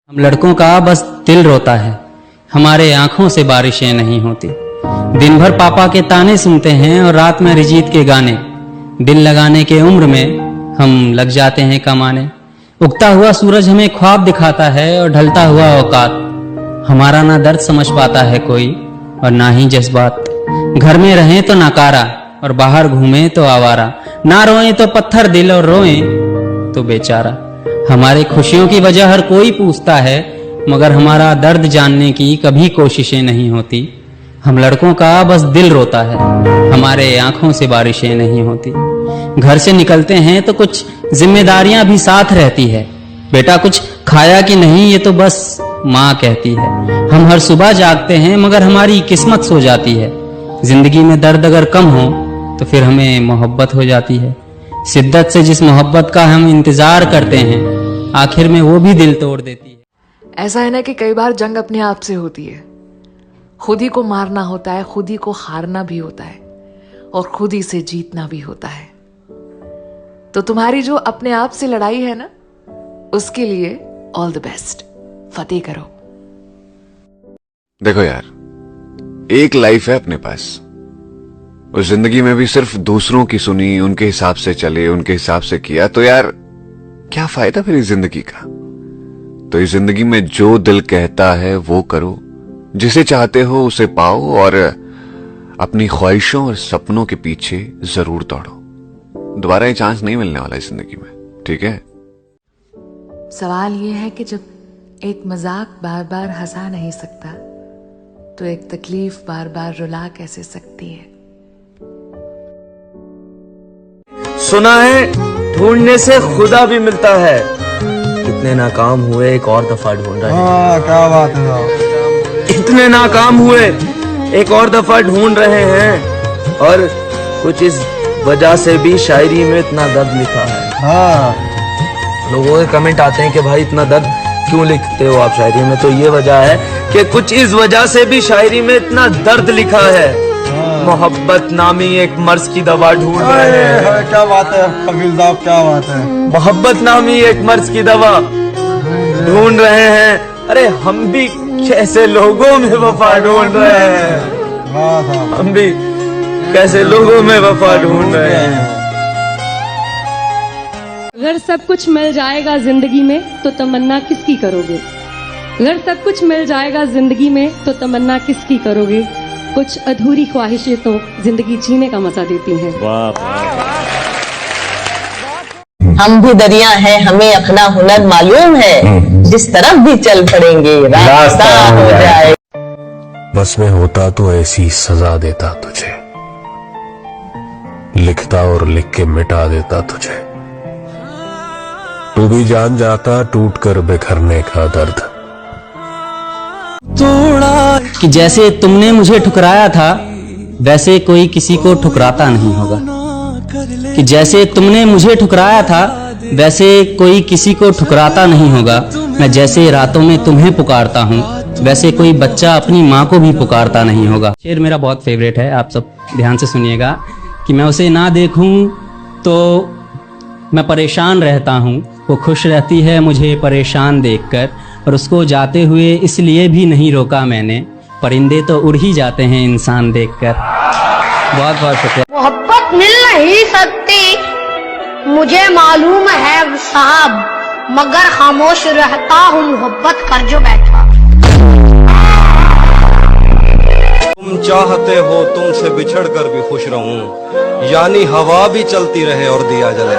हम लड़कों का बस दिल रोता है, हमारे आंखों से बारिशें नहीं होती। दिन भर पापा के ताने सुनते हैं और रात में अरिजीत के गाने। दिल लगाने के उम्र में हम लग जाते हैं कमाने। उगता हुआ सूरज हमें ख्वाब दिखाता है और ढलता हुआ औकात। हमारा ना दर्द समझ पाता है कोई और ना ही जज्बात। घर में रहें तो नाकारा और बाहर घूमें तो आवारा। ना रोएं तो पत्थर दिल और रोएं तो बेचारा। हमारे खुशियों की वजह हर कोई पूछता है, मगर हमारा दर्द जानने की कभी कोशिशें नहीं होती। हम लड़कों का बस दिल रोता है, हमारे आंखों से बारिशें नहीं होती। घर से निकलते हैं तो कुछ जिम्मेदारियां भी साथ रहती है। बेटा कुछ खाया कि नहीं ये तो बस माँ कहती है। हम हर सुबह जागते हैं मगर हमारी किस्मत सो जाती है। जिंदगी में दर्द अगर कम हो तो फिर हमें मोहब्बत हो जाती है। शिद्दत से जिस मोहब्बत का हम इंतजार करते हैं, आखिर में वो भी दिल तोड़ देती है। ऐसा है ना कि कई बार जंग अपने आप से होती है। खुद ही को मारना होता है, खुद ही को हारना भी होता है और खुद ही से जीतना भी होता है। तो तुम्हारी जो अपने आप से लड़ाई है ना, उसके लिए ऑल द बेस्ट, फतेह करो। देखो यार, एक लाइफ है अपने पास। उस जिंदगी में भी सिर्फ दूसरों की सुनी, उनके हिसाब से चले, उनके हिसाब से किया, तो यार क्या फायदा फिर इस जिंदगी का। तो इस जिंदगी में जो दिल कहता है वो करो, जिसे चाहते हो उसे पाओ और अपनी ख्वाहिशों और सपनों के पीछे जरूर दौड़ो। दोबारा ये चांस नहीं मिलने वाला इस जिंदगी में, ठीक है। सवाल ये है कि जब एक मजाक बार बार हंसा नहीं सकता, तो एक तकलीफ बार बार रुला कैसे सकती है। सुना है ढूंढने से खुदा भी मिलता है। इतने नाकाम हुए एक और दफा ढूंढ रहे हैं। क्या बात है। इतने नाकाम हुए एक और दफा ढूंढ रहे हैं और कुछ इस वजह से भी शायरी में इतना दर्द लिखा है। हाँ, लोगों के कमेंट आते हैं कि भाई इतना दर्द क्यों लिखते हो आप शायरी में, तो ये वजह है कि कुछ इस वजह से भी शायरी में इतना दर्द लिखा है। मोहब्बत नामी एक मर्ज की दवा ढूंढ रहे हैं। क्या बात है कबील साहब, क्या बात है। मोहब्बत नामी एक मर्ज की दवा ढूंढ रहे हैं। अरे हम भी कैसे लोगों में वफा ढूंढ रहे हैं। हम भी कैसे लोगों में वफा ढूंढ रहे हैं। अगर सब कुछ मिल जाएगा जिंदगी में तो तमन्ना किसकी करोगे। अगर सब कुछ मिल जाएगा जिंदगी में तो तमन्ना किसकी करोगे। कुछ अधूरी ख्वाहिशें तो जिंदगी जीने का मजा देती हैं। हम भी दरिया हैं, हमें अपना हुनर मालूम है। जिस तरफ भी चल पड़ेंगे रास्ता हो जाए। बस में होता तो ऐसी सजा देता तुझे, लिखता और लिख के मिटा देता तुझे। तू भी जान जाता टूट कर बिखरने का दर्द। कि जैसे तुमने मुझे ठुकराया था वैसे कोई किसी को ठुकराता नहीं होगा। कि जैसे तुमने मुझे ठुकराया था वैसे कोई किसी को ठुकराता नहीं होगा। मैं जैसे रातों में तुम्हें पुकारता हूँ वैसे कोई बच्चा अपनी माँ को भी पुकारता नहीं होगा। शेर मेरा बहुत फेवरेट है, आप सब ध्यान से सुनिएगा। कि मैं उसे ना देखूं तो मैं परेशान रहता हूँ, वो खुश रहती है मुझे परेशान देखकर। और उसको जाते हुए इसलिए भी नहीं रोका मैंने, परिंदे तो उड़ ही जाते हैं इंसान देखकर। बहुत बहुत शुक्रिया। मोहब्बत मिल नहीं सकती मुझे मालूम है साहब, मगर खामोश रहता हूँ मोहब्बत कर जो बैठा। तुम चाहते हो तुमसे बिछड़ कर भी खुश रहूं, यानी हवा भी चलती रहे और दिया जले।